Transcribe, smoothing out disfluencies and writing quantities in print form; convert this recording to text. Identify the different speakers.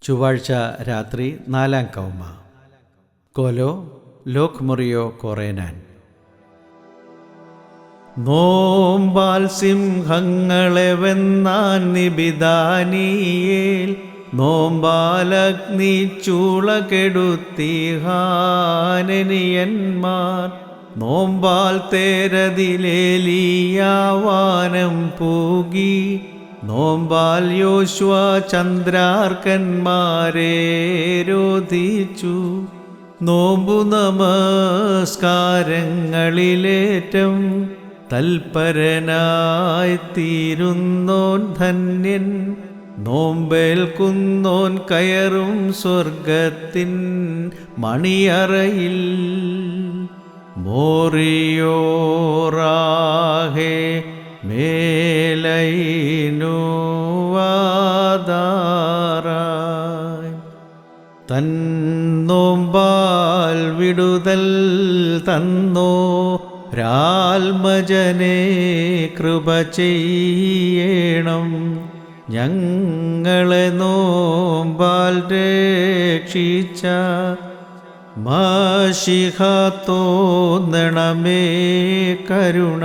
Speaker 1: ചൊവ്വാഴ്ച രാത്രി 4-ാം കൗമ. കോലോ ലോക് മുറിയോ കൊറേനാൻ. നോമ്പാൽ സിംഹങ്ങളെ വെന്നാൻ നിബിദാനിയേൽ, നോമ്പാലഗ്നി ചൂളകെടുത്തി ഹാനനിയന്മാർ, നോമ്പാൽ തേരതിലേലിയാവാനം പൂകി, നോമ്പാൽ യോശുവ ചന്ദ്രാർക്കന്മാരെ രോധിച്ചു. നോമ്പു നമസ്കാരങ്ങളിലേറ്റം തൽപരനായിത്തീരുന്നോൻ ധന്യൻ, നോമ്പേൽക്കുന്നോൻ കയറും സ്വർഗത്തിൻ മണിയറയിൽ. മോറിയോറാഹേ മേലൈനുവാദാറായ്. തൻ നോമ്പാൽ വിടുതൽ തന്നോ രാൽമജനെ കൃപ ചെയ്യണം, ഞങ്ങളെ നോമ്പാൽ രക്ഷിച്ച മശിഹ തോന്നണമേ കരുണ.